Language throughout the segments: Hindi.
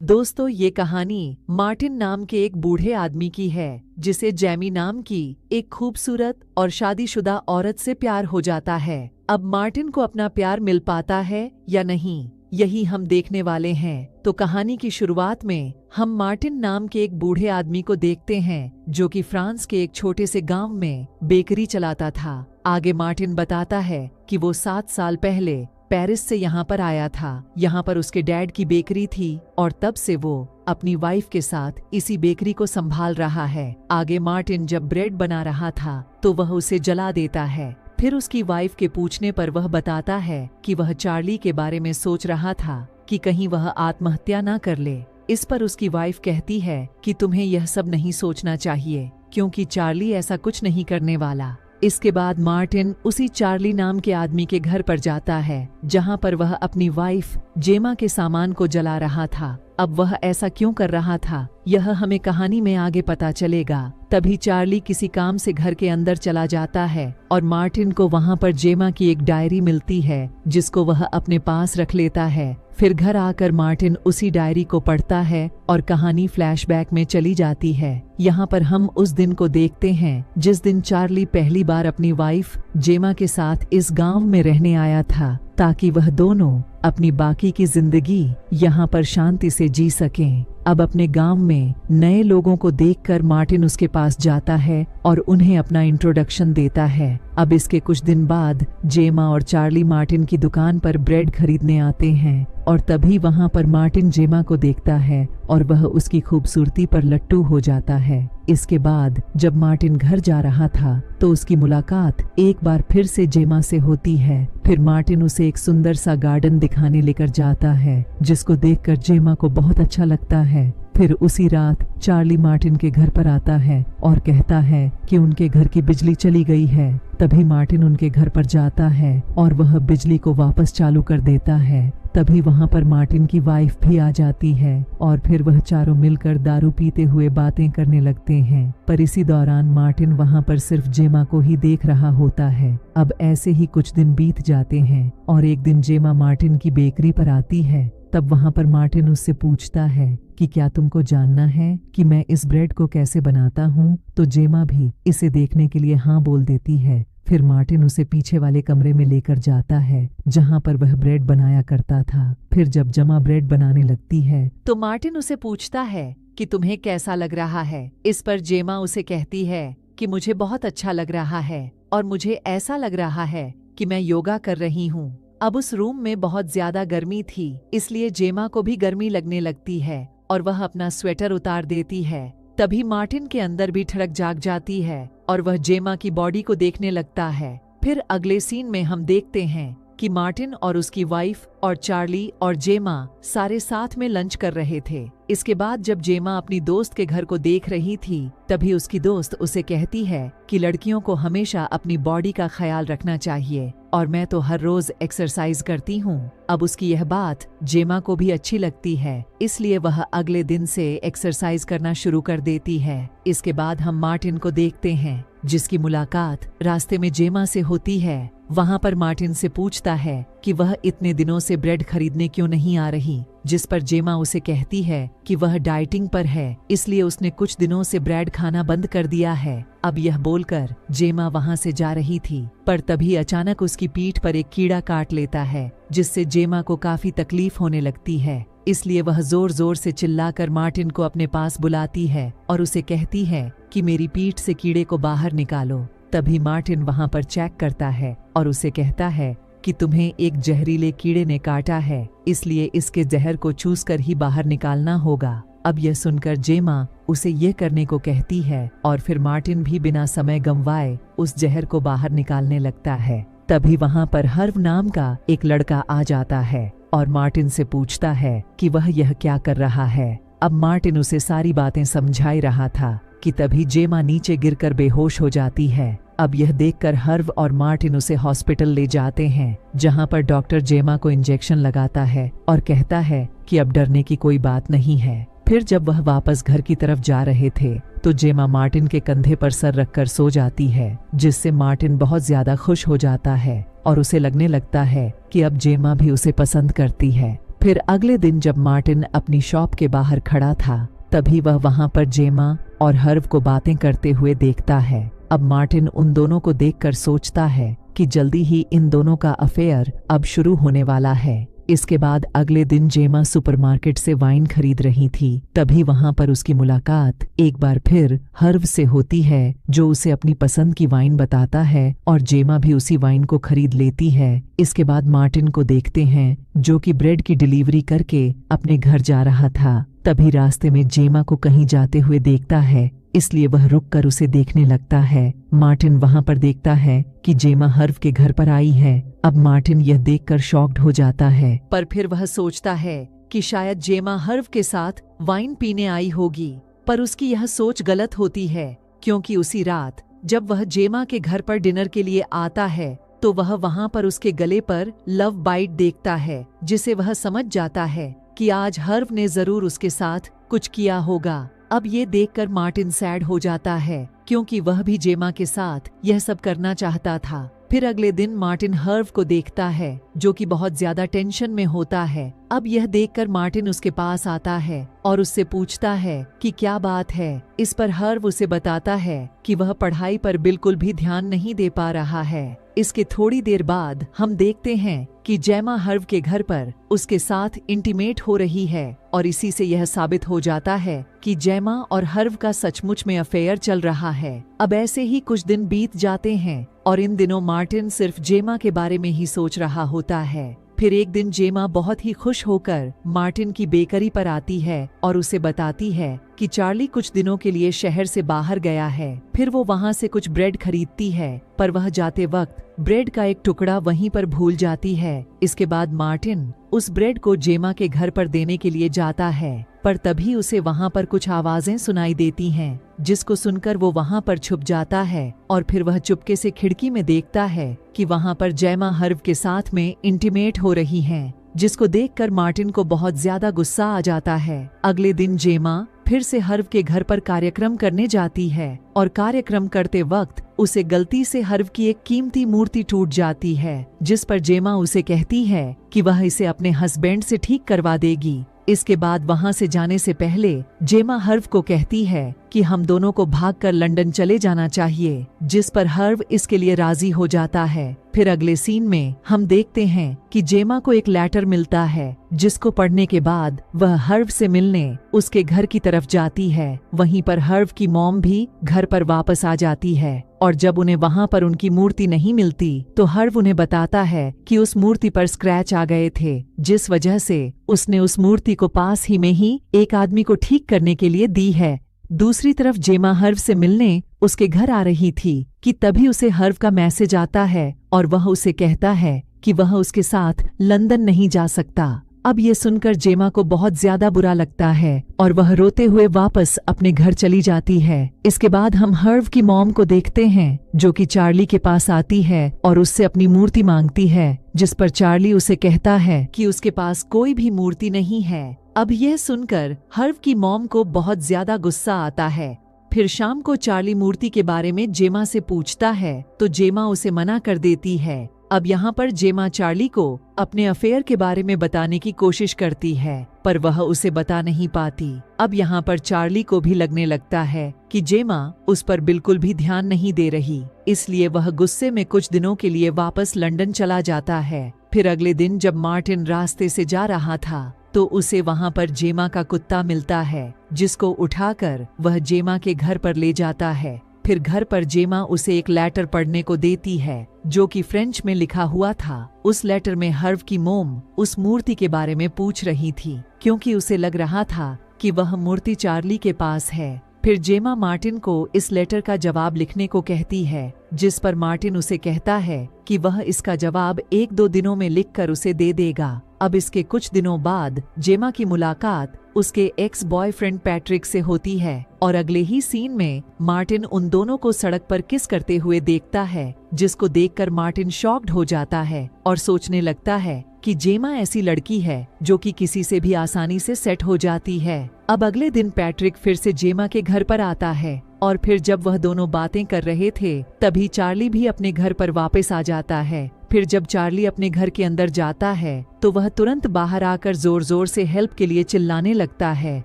दोस्तों, ये कहानी मार्टिन नाम के एक बूढ़े आदमी की है जिसे जैमी नाम की एक खूबसूरत और शादीशुदा औरत से प्यार हो जाता है। अब मार्टिन को अपना प्यार मिल पाता है या नहीं, यही हम देखने वाले हैं। तो कहानी की शुरुआत में हम मार्टिन नाम के एक बूढ़े आदमी को देखते हैं जो कि फ्रांस के एक छोटे से गांव में बेकरी चलाता था। आगे मार्टिन बताता है कि वो 7 साल पहले पेरिस से यहाँ पर आया था। यहाँ पर उसके डैड की बेकरी थी और तब से वो अपनी वाइफ के साथ इसी बेकरी को संभाल रहा है। आगे मार्टिन जब ब्रेड बना रहा था तो वह उसे जला देता है। फिर उसकी वाइफ के पूछने पर वह बताता है कि वह चार्ली के बारे में सोच रहा था कि कहीं वह आत्महत्या ना कर ले। इस पर उसकी वाइफ कहती है कि तुम्हें यह सब नहीं सोचना चाहिए क्योंकि चार्ली ऐसा कुछ नहीं करने वाला। इसके बाद मार्टिन उसी चार्ली नाम के आदमी के घर पर जाता है जहां पर वह अपनी वाइफ जेमा के सामान को जला रहा था। अब वह ऐसा क्यों कर रहा था यह हमें कहानी में आगे पता चलेगा। तभी चार्ली किसी काम से घर के अंदर चला जाता है और मार्टिन को वहां पर जेमा की एक डायरी मिलती है जिसको वह अपने पास रख लेता है। फिर घर आकर मार्टिन उसी डायरी को पढ़ता है और कहानी फ्लैशबैक में चली जाती है। यहाँ पर हम उस दिन को देखते हैं जिस दिन चार्ली पहली बार अपनी वाइफ जेमा के साथ इस गांव में रहने आया था ताकि वह दोनों अपनी बाकी की जिंदगी यहाँ पर शांति से जी सकें। अब अपने गांव में नए लोगों को देखकर मार्टिन उसके पास जाता है और उन्हें अपना इंट्रोडक्शन देता है। अब इसके कुछ दिन बाद जेमा और चार्ली मार्टिन की दुकान पर ब्रेड खरीदने आते हैं और तभी वहां पर मार्टिन जेमा को देखता है और वह उसकी खूबसूरती पर लट्टू हो जाता है। इसके बाद जब मार्टिन घर जा रहा था तो उसकी मुलाकात एक बार फिर से जेमा से होती है। फिर मार्टिन उसे एक सुंदर सा गार्डन दिखाने लेकर जाता है जिसको देखकर जेमा को बहुत अच्छा लगता है। फिर उसी रात चार्ली मार्टिन के घर पर आता है और कहता है कि उनके घर की बिजली चली गई है। तभी मार्टिन उनके घर पर जाता है और वह बिजली को वापस चालू कर देता है। तभी वहां पर मार्टिन की वाइफ भी आ जाती है और फिर वह चारों मिलकर दारू पीते हुए बातें करने लगते हैं। पर इसी दौरान मार्टिन वहां पर सिर्फ जेमा को ही देख रहा होता है। अब ऐसे ही कुछ दिन बीत जाते हैं और एक दिन जेमा मार्टिन की बेकरी पर आती है। तब वहां पर मार्टिन उससे पूछता है कि क्या तुमको जानना है कि मैं इस ब्रेड को कैसे बनाता हूँ? तो जेमा भी इसे देखने के लिए हाँ बोल देती है। फिर मार्टिन उसे पीछे वाले कमरे में लेकर जाता है जहां पर वह ब्रेड बनाया करता था। फिर जब जमा ब्रेड बनाने लगती है तो मार्टिन उसे पूछता है कि तुम्हें कैसा लग रहा है? इस पर जेमा उसे कहती है कि मुझे बहुत अच्छा लग रहा है और मुझे ऐसा लग रहा है कि मैं योगा कर रही हूँ। अब उस रूम में बहुत ज्यादा गर्मी थी इसलिए जेमा को भी गर्मी लगने लगती है और वह अपना स्वेटर उतार देती है। तभी मार्टिन के अंदर भी ठड़क जाग जाती है और वह जेमा की बॉडी को देखने लगता है। फिर अगले सीन में हम देखते हैं कि मार्टिन और उसकी वाइफ और चार्ली और जेमा सारे साथ में लंच कर रहे थे। इसके बाद जब जेमा अपनी दोस्त के घर को देख रही थी तभी उसकी दोस्त उसे कहती है कि लड़कियों को हमेशा अपनी बॉडी का ख्याल रखना चाहिए और मैं तो हर रोज एक्सरसाइज करती हूँ। अब उसकी यह बात जेमा को भी अच्छी लगती है इसलिए वह अगले दिन से एक्सरसाइज करना शुरू कर देती है। इसके बाद हम मार्टिन को देखते हैं जिसकी मुलाकात रास्ते में जेमा से होती है। वहां पर मार्टिन से पूछता है कि वह इतने दिनों से ब्रेड खरीदने क्यों नहीं आ रही, जिस पर जेमा उसे कहती है कि वह डाइटिंग पर है इसलिए उसने कुछ दिनों से ब्रेड खाना बंद कर दिया है। अब यह बोलकर जेमा वहां से जा रही थी पर तभी अचानक उसकी पीठ पर एक कीड़ा काट लेता है जिससे जेमा को काफी तकलीफ होने लगती है। इसलिए वह जोर जोर से चिल्लाकर मार्टिन को अपने पास बुलाती है और उसे कहती है कि मेरी पीठ से कीड़े को बाहर निकालो। तभी मार्टिन वहां पर चेक करता है और उसे कहता है कि तुम्हें एक जहरीले कीड़े ने काटा है इसलिए इसके जहर को चूस कर ही बाहर निकालना होगा। अब यह सुनकर जेमा उसे ये करने को कहती है और फिर मार्टिन भी बिना समय गंवाए उस जहर को बाहर निकालने लगता है। तभी वहां पर हर्व नाम का एक लड़का आ जाता है और मार्टिन से पूछता है कि वह यह क्या कर रहा है। अब मार्टिन उसे सारी बातें समझा रहा था कि तभी जेमा नीचे गिरकर बेहोश हो जाती है। अब यह देखकर हर्व और मार्टिन उसे हॉस्पिटल ले जाते हैं जहां पर डॉक्टर जेमा को इंजेक्शन लगाता है और कहता है कि अब डरने की कोई बात नहीं है। फिर जब वह वापस घर की तरफ जा रहे थे तो जेमा मार्टिन के कंधे पर सर रखकर सो जाती है जिससे मार्टिन बहुत ज्यादा खुश हो जाता है और उसे लगने लगता है कि अब जेमा भी उसे पसंद करती है। फिर अगले दिन जब मार्टिन अपनी शॉप के बाहर खड़ा था, तभी वह वहां पर जेमा और हर्व को बातें करते हुए देखता है। अब मार्टिन उन दोनों को देखकर सोचता है कि जल्दी ही इन दोनों का अफेयर अब शुरू होने वाला है। इसके बाद अगले दिन जेमा सुपरमार्केट से वाइन खरीद रही थी, तभी वहां पर उसकी मुलाकात एक बार फिर हर्व से होती है, जो उसे अपनी पसंद की वाइन बताता है और जेमा भी उसी वाइन को खरीद लेती है। इसके बाद मार्टिन को देखते हैं, जो कि ब्रेड की डिलीवरी करके अपने घर जा रहा था। तभी रास्ते में जेमा को कहीं जाते हुए देखता है, इसलिए वह रुककर उसे देखने लगता है। मार्टिन वहां पर देखता है कि जेमा हर्व के घर पर आई है। अब मार्टिन यह देखकर शॉक्ड हो जाता है, पर फिर वह सोचता है कि शायद जेमा हर्व के साथ वाइन पीने आई होगी। पर उसकी यह सोच गलत होती है, क्योंकि उसी रात जब वह जेमा के घर पर डिनर के लिए आता है, तो वह वहां पर उसके गले पर लव बाइट देखता है, जिसे वह समझ जाता है कि आज हर्व ने जरूर उसके साथ कुछ किया होगा। अब ये देखकर मार्टिन सैड हो जाता है, क्योंकि वह भी जेमा के साथ यह सब करना चाहता था। फिर अगले दिन मार्टिन हर्व को देखता है, जो कि बहुत ज्यादा टेंशन में होता है। अब यह देखकर मार्टिन उसके पास आता है और उससे पूछता है कि क्या बात है। इस पर हर्व उसे बताता है कि वह पढ़ाई पर बिल्कुल भी ध्यान नहीं दे पा रहा है। इसके थोड़ी देर बाद हम देखते हैं कि जेमा हर्व के घर पर उसके साथ इंटीमेट हो रही है, और इसी से यह साबित हो जाता है कि जेमा और हर्व का सचमुच में अफेयर चल रहा है। अब ऐसे ही कुछ दिन बीत जाते हैं और इन दिनों मार्टिन सिर्फ जेमा के बारे में ही सोच रहा होता है। फिर एक दिन जेमा बहुत ही खुश होकर मार्टिन की बेकरी पर आती है और उसे बताती है कि चार्ली कुछ दिनों के लिए शहर से बाहर गया है। फिर वो वहाँ से कुछ ब्रेड खरीदती है, पर वह जाते वक्त ब्रेड का एक टुकड़ा वहीं पर भूल जाती है। इसके बाद मार्टिन उस ब्रेड को जेमा के घर पर देने के लिए जाता है, पर तभी उसे वहाँ पर कुछ आवाजें सुनाई देती हैं, जिसको सुनकर वो वहाँ पर छुप जाता है। और फिर वह चुपके से खिड़की में देखता है कि वहाँ पर जेमा हर्व के साथ में इंटीमेट हो रही हैं, जिसको देखकर मार्टिन को बहुत ज्यादा गुस्सा आ जाता है। अगले दिन जेमा फिर से हर्व के घर पर कार्यक्रम करने जाती है, और कार्यक्रम करते वक्त उसे गलती से हर्व की एक कीमती मूर्ति टूट जाती है, जिस पर जेमा उसे कहती है कि वह इसे अपने हस्बैंड से ठीक करवा देगी। इसके बाद वहां से जाने से पहले जेमा हर्व को कहती है कि हम दोनों को भागकर लंदन चले जाना चाहिए, जिस पर हर्व इसके लिए राजी हो जाता है। फिर अगले सीन में हम देखते हैं कि जेमा को एक लेटर मिलता है, जिसको पढ़ने के बाद वह हर्व से मिलने उसके घर की तरफ जाती है। वहीं पर हर्व की मॉम भी घर पर वापस आ जाती है, और जब उन्हें वहां पर उनकी मूर्ति नहीं मिलती, तो हर्व उन्हें बताता है कि उस मूर्ति पर स्क्रैच आ गए थे, जिस वजह से उसने उस मूर्ति को पास ही में ही एक आदमी को ठीक करने के लिए दी है। दूसरी तरफ जेमा हर्व से मिलने उसके घर आ रही थी कि तभी उसे हर्व का मैसेज आता है, और वह उसे कहता है कि वह उसके साथ लंदन नहीं जा सकता। अब ये सुनकर जेमा को बहुत ज्यादा बुरा लगता है, और वह रोते हुए वापस अपने घर चली जाती है। इसके बाद हम हर्व की मॉम को देखते हैं, जो कि चार्ली के पास आती है और उससे अपनी मूर्ति मांगती है, जिस पर चार्ली उसे कहता है कि उसके पास कोई भी मूर्ति नहीं है। अब यह सुनकर हर्व की मॉम को बहुत ज्यादा गुस्सा आता है। फिर शाम को चार्ली मूर्ति के बारे में जेमा से पूछता है, तो जेमा उसे मना कर देती है। अब यहाँ पर जेमा चार्ली को अपने अफेयर के बारे में बताने की कोशिश करती है, पर वह उसे बता नहीं पाती। अब यहाँ पर चार्ली को भी लगने लगता है कि जेमा उस पर बिल्कुल भी ध्यान नहीं दे रही, इसलिए वह गुस्से में कुछ दिनों के लिए वापस लंदन चला जाता है। फिर अगले दिन जब मार्टिन रास्ते से जा रहा था, तो उसे वहां पर जेमा का कुत्ता मिलता है, जिसको उठाकर वह जेमा के घर पर ले जाता है। फिर घर पर जेमा उसे एक लेटर पढ़ने को देती है, जो कि फ्रेंच में लिखा हुआ था। उस लेटर में हर्व की मोम उस मूर्ति के बारे में पूछ रही थी, क्योंकि उसे लग रहा था कि वह मूर्ति चार्ली के पास है। फिर जेमा मार्टिन को इस लेटर का जवाब लिखने को कहती है, जिस पर मार्टिन उसे कहता है कि वह इसका जवाब 1-2 दिनों में लिखकर उसे दे देगा। अब इसके कुछ दिनों बाद जेमा की मुलाकात उसके एक्स बॉयफ्रेंड पैट्रिक से होती है, और अगले ही सीन में मार्टिन उन दोनों को सड़क पर किस करते हुए देखता है, जिसको देखकर मार्टिन शॉक्ड हो जाता है और सोचने लगता है कि जेमा ऐसी लड़की है जो कि किसी से भी आसानी से सेट हो जाती है। अब अगले दिन पैट्रिक फिर से जेमा के घर पर आता है, और फिर जब वह दोनों बातें कर रहे थे, तभी चार्ली भी अपने घर पर वापस आ जाता है। फिर जब चार्ली अपने घर के अंदर जाता है तो वह तुरंत बाहर आकर जोर जोर से हेल्प के लिए चिल्लाने लगता है।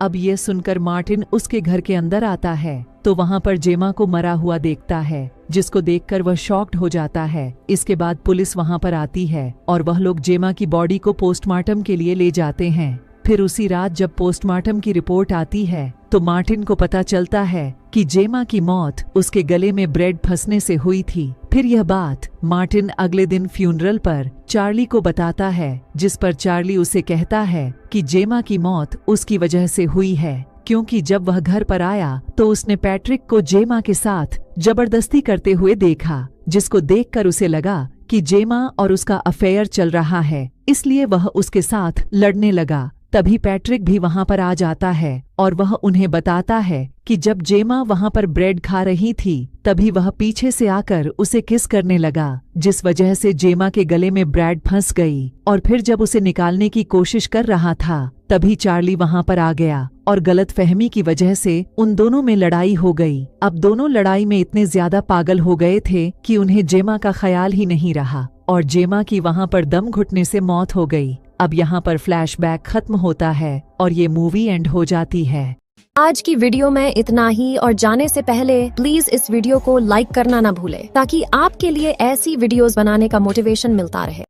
अब ये सुनकर मार्टिन उसके घर के अंदर आता है तो वहाँ पर जेमा को मरा हुआ देखता है, जिसको देखकर वह शॉक्ड हो जाता है। इसके बाद पुलिस वहाँ पर आती है और वह लोग जेमा की बॉडी को पोस्टमार्टम के लिए ले जाते हैं। फिर उसी रात जब पोस्टमार्टम की रिपोर्ट आती है तो मार्टिन को पता चलता है कि जेमा की मौत उसके गले में ब्रेड फंसने से हुई थी। फिर यह बात मार्टिन अगले दिन फ्यूनरल पर चार्ली को बताता है, जिस पर चार्ली उसे कहता है कि जेमा की मौत उसकी वजह से हुई है, क्योंकि जब वह घर पर आया तो उसने पैट्रिक को जेमा के साथ जबरदस्ती करते हुए देखा, जिसको देखकर उसे लगा कि जेमा और उसका अफेयर चल रहा है, इसलिए वह उसके साथ लड़ने लगा। तभी पैट्रिक भी वहां पर आ जाता है और वह उन्हें बताता है कि जब जेमा वहां पर ब्रेड खा रही थी तभी वह पीछे से आकर उसे किस करने लगा, जिस वजह से जेमा के गले में ब्रेड फंस गई। और फिर जब उसे निकालने की कोशिश कर रहा था तभी चार्ली वहां पर आ गया और गलतफहमी की वजह से उन दोनों में लड़ाई हो गई। अब दोनों लड़ाई में इतने ज्यादा पागल हो गए थे कि उन्हें जेमा का ख्याल ही नहीं रहा और जेमा की वहां पर दम घुटने से मौत हो गई। अब यहाँ पर फ्लैशबैक खत्म होता है और ये मूवी एंड हो जाती है। आज की वीडियो में इतना ही, और जाने से पहले प्लीज इस वीडियो को लाइक करना ना भूलें ताकि आपके लिए ऐसी वीडियोस बनाने का मोटिवेशन मिलता रहे।